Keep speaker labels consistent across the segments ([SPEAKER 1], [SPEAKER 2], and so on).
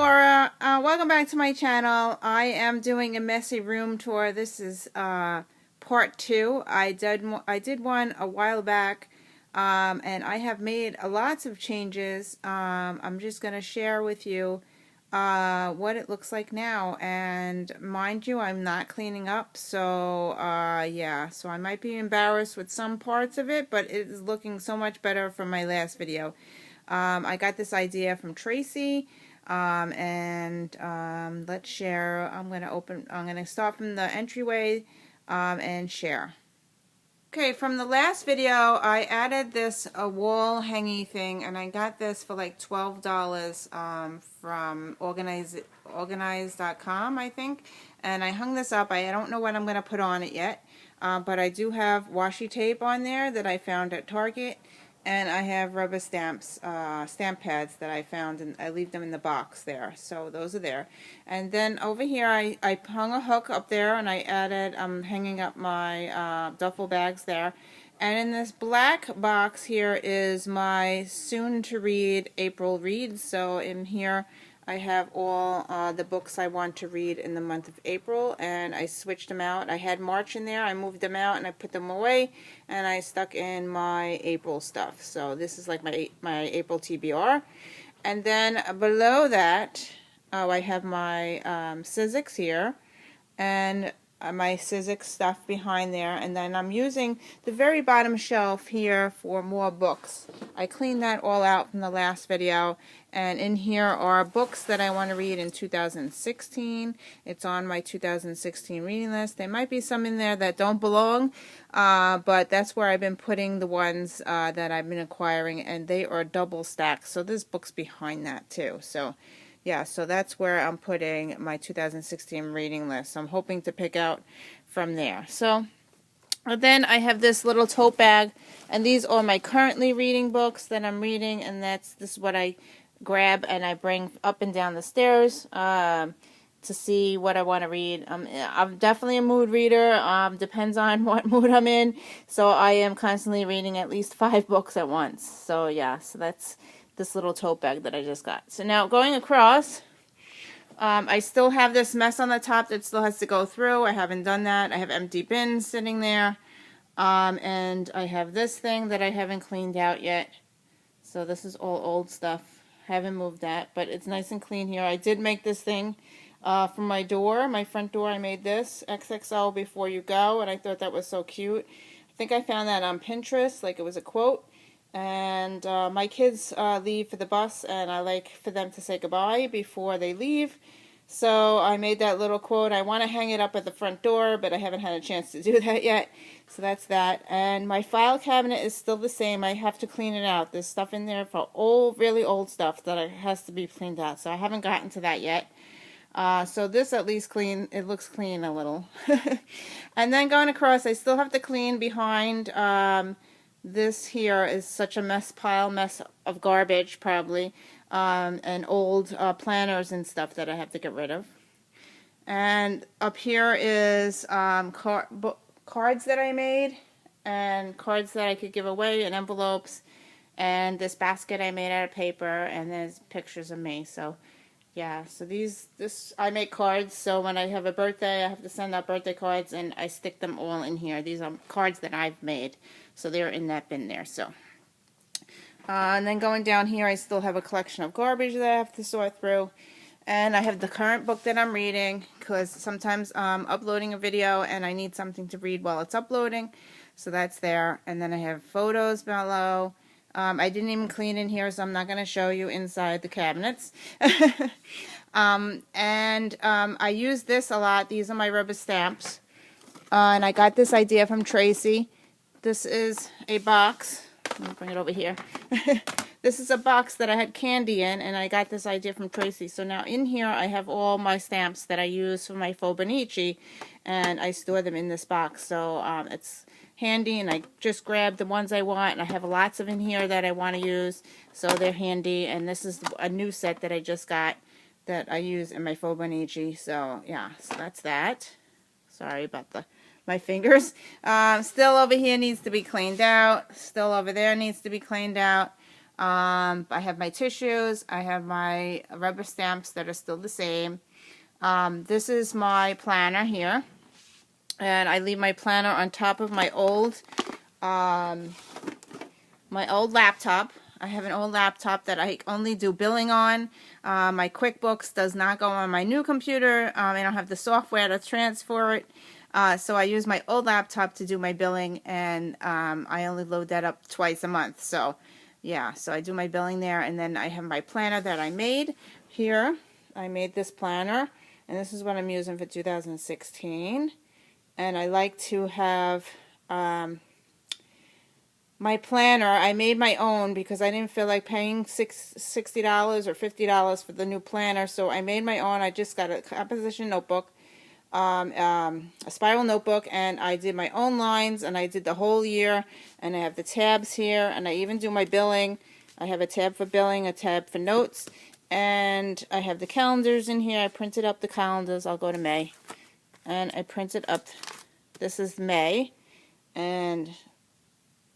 [SPEAKER 1] Laura. Welcome back to my channel. I am doing a messy room tour. This is part 2. I did one a while back, and I have made lots of changes. I'm just going to share with you what it looks like now. And mind you, I'm not cleaning up, so yeah. So I might be embarrassed with some parts of it, but it is looking so much better from my last video. I got this idea from Tracy. Let's share. I'm going to start from the entryway and share. Okay, from the last video, I added this wall hangy thing, and I got this for like $12 from organize.com, I think. And I hung this up. I don't know what I'm going to put on it yet, but I do have washi tape on there that I found at Target. And I have rubber stamps, stamp pads that I found, and I leave them in the box there. So those are there. And then over here, I hung a hook up there, and I added, I'm hanging up my duffel bags there. And in this black box here is my soon-to-read April reads. So in here, I have all the books I want to read in the month of April, and I switched them out. I had March in there, I moved them out, and I put them away, and I stuck in my April stuff. So this is like my April TBR. And then below that, I have my Sizzix here, and my Sizzix stuff behind there, and then I'm using the very bottom shelf here for more books. I cleaned that all out from the last video, and in here are books that I want to read in 2016. It's on my 2016 reading list. There might be some in there that don't belong, but that's where I've been putting the ones that I've been acquiring, and they are double stacked, so there's books behind that too. So yeah, so that's where I'm putting my 2016 reading list. I'm hoping to pick out from there. So then I have this little tote bag, and these are my currently reading books that I'm reading, and this is what I grab and I bring up and down the stairs to see what I want to read. I'm definitely a mood reader. Depends on what mood I'm in. So I am constantly reading at least 5 books at once. So yeah, so that's this little tote bag that I just got. So now going across, I still have this mess on the top that still has to go through. I haven't done that. I have empty bins sitting there. And I have this thing that I haven't cleaned out yet. So this is all old stuff. Haven't moved that, but it's nice and clean here. I did make this thing from my door, my front door. I made this XXL before you go, and I thought that was so cute. I think I found that on Pinterest, like it was a quote. And my kids leave for the bus, and I like for them to say goodbye before they leave. So I made that little quote. I want to hang it up at the front door, but I haven't had a chance to do that yet. So that's that. And my file cabinet is still the same. I have to clean it out. There's stuff in there for old, really old stuff that has to be cleaned out. So I haven't gotten to that yet. So this at least clean. It looks clean a little. And then going across, I still have to clean behind. This here is such a mess of garbage, probably, and old planners and stuff that I have to get rid of. And up here is cards that I made, and cards that I could give away, and envelopes, and this basket I made out of paper, and there's pictures of me. So yeah, so I make cards, so when I have a birthday, I have to send out birthday cards, and I stick them all in here. These are cards that I've made, so they're in that bin there. So, and then going down here, I still have a collection of garbage that I have to sort through, and I have the current book that I'm reading, because sometimes I'm uploading a video, and I need something to read while it's uploading, so that's there. And then I have photos below. I didn't even clean in here, so I'm not going to show you inside the cabinets. I use this a lot. These are my rubber stamps. And I got this idea from Tracy. This is a box. Let me bring it over here. This is a box that I had candy in, and I got this idea from Tracy. So now in here I have all my stamps that I use for my Fibonacci, and I store them in this box. So it's handy, and I just grab the ones I want, and I have lots of in here that I want to use, so they're handy. And this is a new set that I just got that I use in my Fibonacci. So yeah, so that's that. Sorry about my fingers. Still over here needs to be cleaned out. Still over there needs to be cleaned out. I have my tissues. I have my rubber stamps that are still the same. This is my planner here. And I leave my planner on top of my old laptop. I have an old laptop that I only do billing on. My QuickBooks does not go on my new computer. I don't have the software to transfer it. So I use my old laptop to do my billing, and I only load that up twice a month. So yeah, so I do my billing there, and then I have my planner that I made here. I made this planner, and this is what I'm using for 2016. And I like to have my planner. I made my own because I didn't feel like paying $60 or $50 for the new planner, so I made my own. I just got a composition notebook, a spiral notebook, and I did my own lines, and I did the whole year, and I have the tabs here, and I even do my billing. I have a tab for billing, a tab for notes, and I have the calendars in here. I printed up the calendars. I'll go to May, and I printed up, this is May, and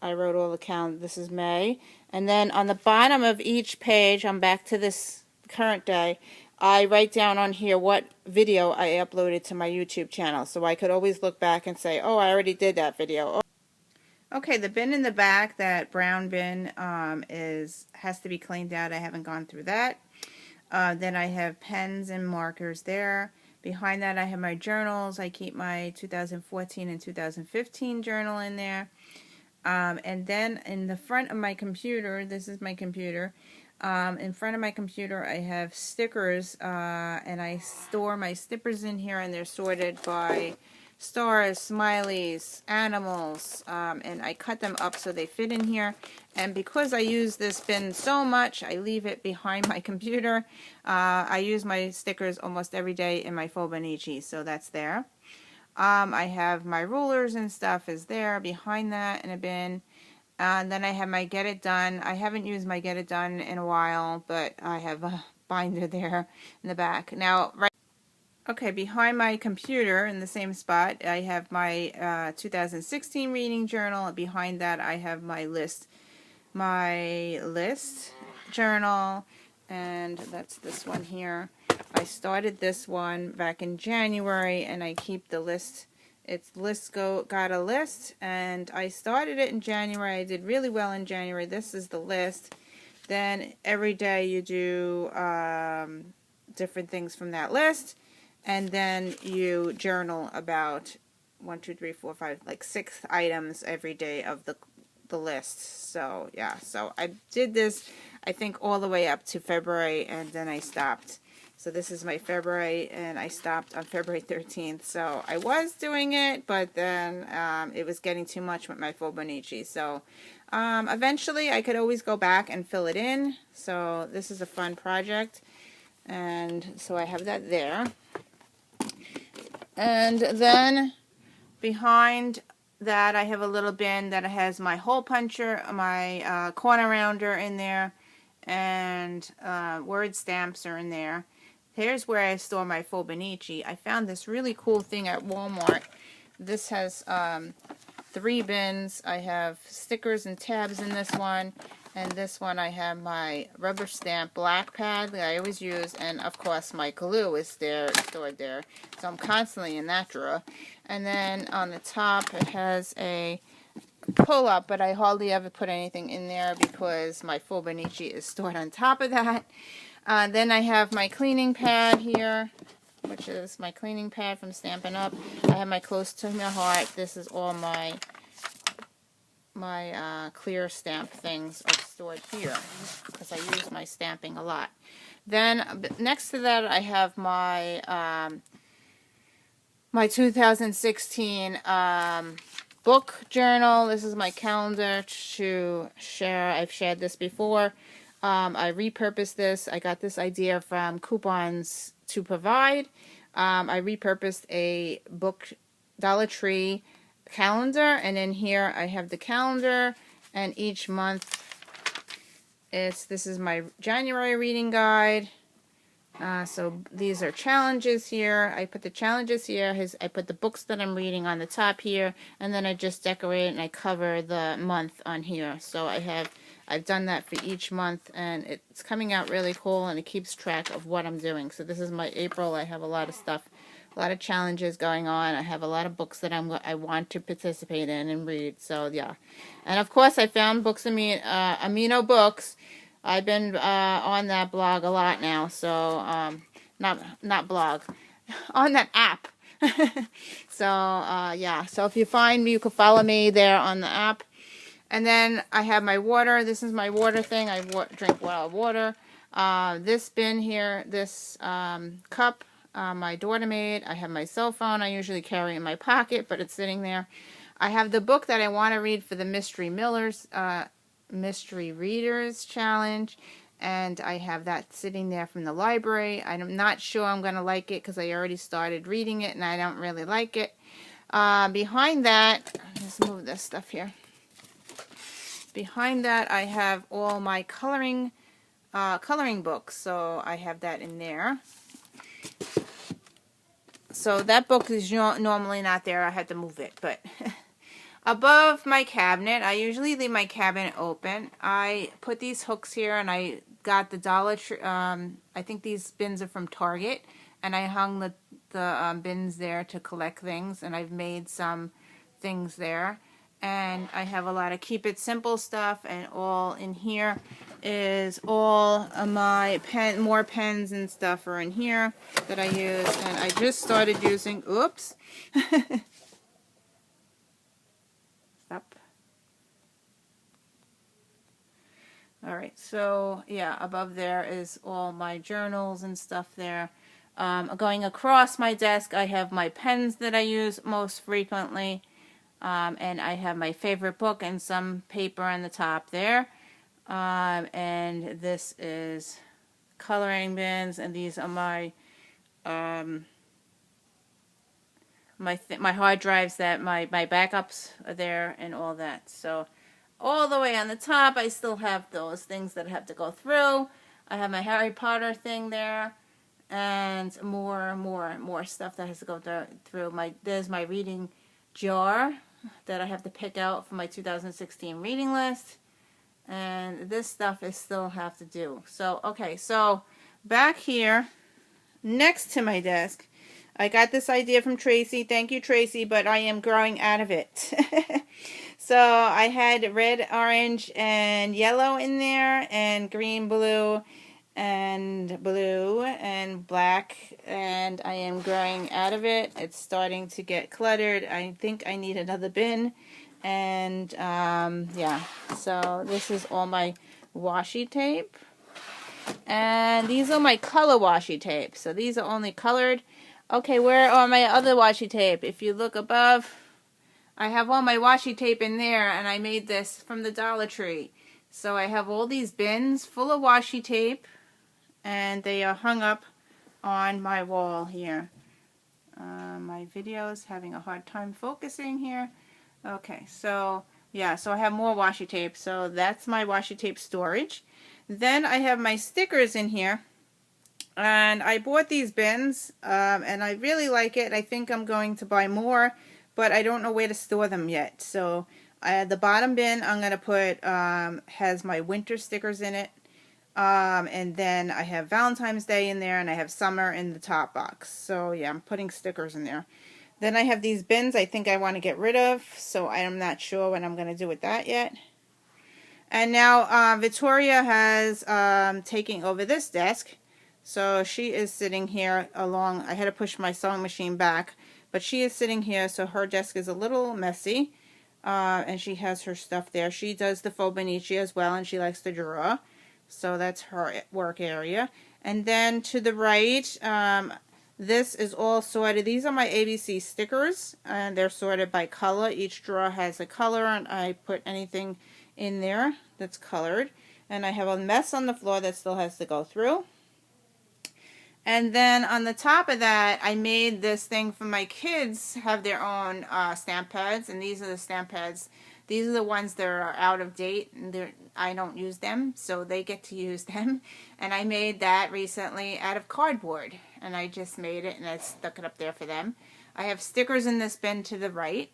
[SPEAKER 1] I wrote all the calendar. This is May. And then on the bottom of each page, I'm back to this current day, I write down on here what video I uploaded to my YouTube channel. So I could always look back and say, oh, I already did that video. Okay, the bin in the back, that brown bin, has to be cleaned out. I haven't gone through that. Then I have pens and markers there. Behind that, I have my journals. I keep my 2014 and 2015 journal in there. And then in the front of my computer, this is my computer, in front of my computer I have stickers, and I store my stickers in here, and they're sorted by stars, smileys, animals, and I cut them up so they fit in here. And because I use this bin so much, I leave it behind my computer. I use my stickers almost every day in my Fobonichi, so that's there. I have my rulers and stuff is there behind that in a bin. And then I have my Get It Done. I haven't used my Get It Done in a while, but I have a binder there in the back. Now, okay, behind my computer in the same spot, I have my 2016 reading journal. Behind that, I have my list journal, and that's this one here. I started this one back in January, and I keep the list. It's got a list, and I started it in January. I did really well in January. This is the list. Then every day you do different things from that list, and then you journal about 1, 2, 3, 4, 5, like 6 items every day of the list. So yeah, so I did this, I think, all the way up to February, and then I stopped. So this is my February, and I stopped on February 13th. So I was doing it, but then it was getting too much with my Fobonichi. So eventually I could always go back and fill it in. So this is a fun project. And so I have that there. And then behind that I have a little bin that has my hole puncher, my corner rounder in there, and word stamps are in there. Here's where I store my Fobonichi. I found this really cool thing at Walmart. This has 3 bins. I have stickers and tabs in this one. And this one I have my rubber stamp black pad that I always use. And of course my glue is there, stored there. So I'm constantly in that drawer. And then on the top it has a pull up, but I hardly ever put anything in there because my Fobonichi is stored on top of that. Then I have my cleaning pad here, which is my cleaning pad from Stampin' Up. I have my Close to My Heart. This is all my clear stamp things are stored here because I use my stamping a lot. Then next to that I have my my 2016 book journal. This is my calendar to share. I've shared this before. I repurposed this. I got this idea from Coupons to Provide. I repurposed a book Dollar Tree calendar, and in here I have the calendar, and each month this is my January reading guide. So these are challenges here. I put the challenges here. I put the books that I'm reading on the top here, and then I just decorate it and I cover the month on here. So I have I've done that for each month, and it's coming out really cool, and it keeps track of what I'm doing. So this is my April. I have a lot of stuff, a lot of challenges going on. I have a lot of books that I want to participate in and read. So yeah, and of course I found books aminobooks. I've been on that blog a lot now. So not blog, on that app. So yeah, so if you find me, you can follow me there on the app. And then I have my water. This is my water thing. I drink water. This bin here, this cup, my daughter made. I have my cell phone. I usually carry in my pocket, but it's sitting there. I have the book that I want to read for the Mystery Readers Challenge. And I have that sitting there from the library. I'm not sure I'm going to like it because I already started reading it and I don't really like it. Behind that, let's move this stuff here. Behind that, I have all my coloring books. So I have that in there. So that book is normally not there. I had to move it. But above my cabinet, I usually leave my cabinet open. I put these hooks here, and I got the Dollar Tree. I think these bins are from Target, and I hung the bins there to collect things. And I've made some things there. And I have a lot of keep it simple stuff, and all in here is all of my more pens and stuff are in here that I use. And I just started using, oops. Stop. Alright, so yeah, above there is all my journals and stuff there. Going across my desk, I have my pens that I use most frequently. And I have my favorite book and some paper on the top there. And this is coloring bins, and these are my my hard drives that my backups are there and all that. So all the way on the top, I still have those things that I have to go through. I have my Harry Potter thing there, and more stuff that has to go through. There's my reading jar that I have to pick out for my 2016 reading list, and this stuff I still have to do. So okay, so back here next to my desk, I got this idea from Tracy. Thank you, Tracy, but I am growing out of it. So I had red, orange, and yellow in there, and green, blue, and black, and I am growing out of it. It's starting to get cluttered. I think I need another bin. And yeah, so this is all my washi tape, and these are my color washi tape. So these are only colored. Okay, where are my other washi tape? If you look above, I have all my washi tape in there, and I made this from the Dollar Tree. So I have all these bins full of washi tape, and they are hung up on my wall here. My video is having a hard time focusing here. Okay, so yeah, so I have more washi tape. So that's my washi tape storage. Then I have my stickers in here. And I bought these bins, and I really like it. I think I'm going to buy more, but I don't know where to store them yet. So the bottom bin I'm going to put has my winter stickers in it. And then I have Valentine's Day in there, and I have summer in the top box. So yeah, I'm putting stickers in there. Then I have these bins I think I want to get rid of, so I'm not sure what I'm going to do with that yet. And now Victoria has taken over this desk. So she is sitting here along, I had to push my sewing machine back, but she is sitting here, so her desk is a little messy, and she has her stuff there. She does the faux Benici as well, and she likes to draw, so that's her work area. And then to the right, this is all sorted. These are my ABC stickers, and they're sorted by color. Each drawer has a color, and I put anything in there that's colored. And I have a mess on the floor that still has to go through. And then on the top of that, I made this thing for my kids have their own stamp pads. And these are the stamp pads. These are the ones that are out of date. And I don't use them, so they get to use them. And I made that recently out of cardboard. And I just made it, and I stuck it up there for them. I have stickers in this bin to the right.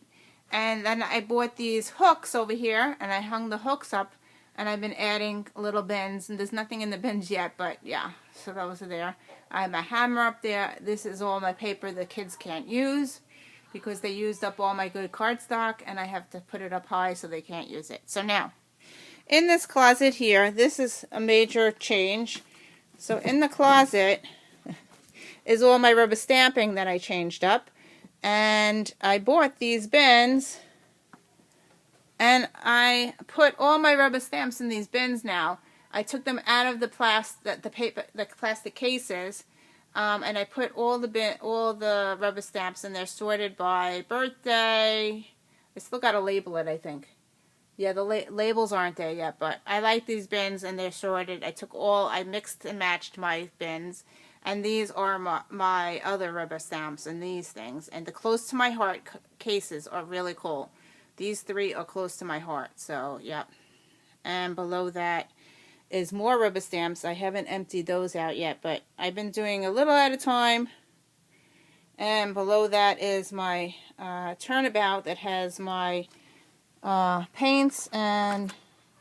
[SPEAKER 1] And then I bought these hooks over here, and I hung the hooks up And I've been adding little bins, and there's nothing in the bins yet, but yeah, so those are there. I have my hammer up there. This is all my paper the kids can't use because they used up all my good cardstock, and I have to put it up high so they can't use it. So now, in this closet here, this is a major change. So in the closet is all my rubber stamping that I changed up. And I bought these bins, and I put all my rubber stamps in these bins now. I took them out of the plastic cases, and I put all the rubber stamps in there, sorted by birthday. I still got to label it, I think. Yeah, the labels aren't there yet, but I like these bins, and they're sorted. I mixed and matched my bins, and these are my other rubber stamps and these things. And the close to my heart cases are really cool. These 3 are close to my heart, so yeah. And below that is more rubber stamps. I haven't emptied those out yet, but I've been doing a little at a time. And below that is my turnabout that has my paints and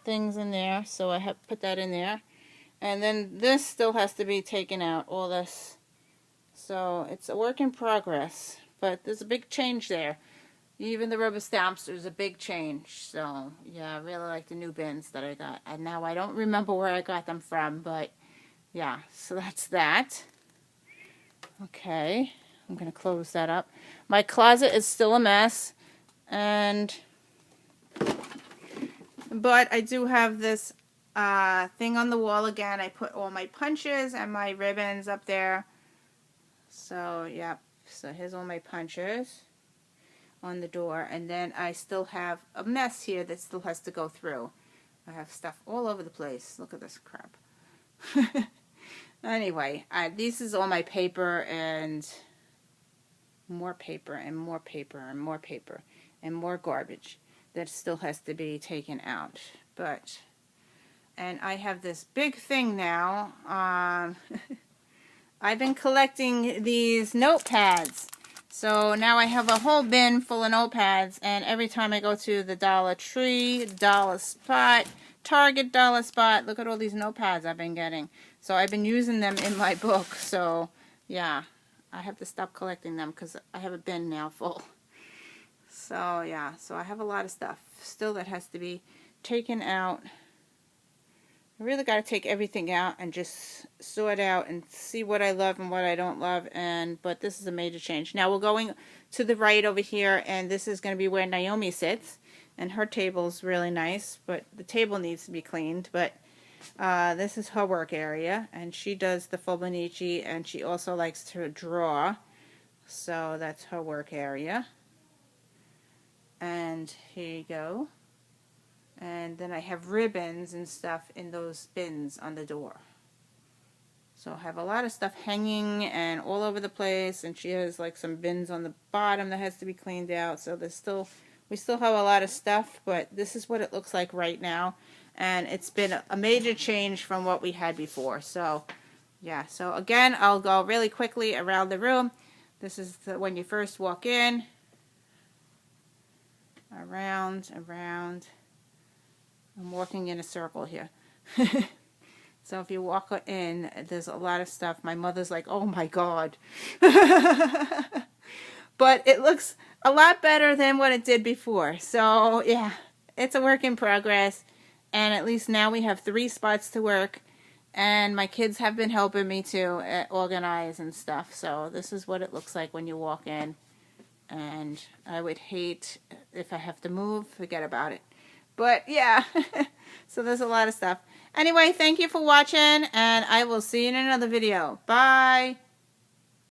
[SPEAKER 1] things in there, so I have put that in there. And then this still has to be taken out, all this. So it's a work in progress, but there's a big change there. Even the rubber stamps, there's a big change. So yeah, I really like the new bins that I got. And now I don't remember where I got them from, but yeah, so that's that. Okay, I'm going to close that up. My closet is still a mess, but I do have this thing on the wall again. I put all my punches and my ribbons up there. So, yep. So here's all my punches on the door. And then I still have a mess here that still has to go through. I have stuff all over the place. Look at this crap. Anyway, this is all my paper and more paper and more paper and more paper and more garbage that still has to be taken out. And I have this big thing now. I've been collecting these notepads. So now I have a whole bin full of notepads, and every time I go to the Dollar Tree, Dollar Spot, Target, Dollar Spot, look at all these notepads I've been getting. So I've been using them in my book. So yeah, I have to stop collecting them because I have a bin now full. So yeah, so I have a lot of stuff still that has to be taken out. I really got to take everything out and just sort out and see what I love and what I don't love. But this is a major change. Now we're going to the right over here, and this is going to be where Naomi sits. And her table's really nice, but the table needs to be cleaned. But this is her work area, and she does the Fibonacci, and she also likes to draw. So that's her work area. And here you go. And then I have ribbons and stuff in those bins on the door. So I have a lot of stuff hanging and all over the place, and she has like some bins on the bottom that has to be cleaned out. So we still have a lot of stuff, but this is what it looks like right now. And it's been a major change from what we had before. So yeah, so again, I'll go really quickly around the room. This is when you first walk in. Around. I'm walking in a circle here. So if you walk in, there's a lot of stuff. My mother's like, oh my God. But it looks a lot better than what it did before. So yeah, it's a work in progress. And at least now we have 3 spots to work. And my kids have been helping me to organize and stuff. So this is what it looks like when you walk in. And I would hate if I have to move, forget about it. But yeah, so there's a lot of stuff. Anyway, thank you for watching, and I will see you in another video. Bye.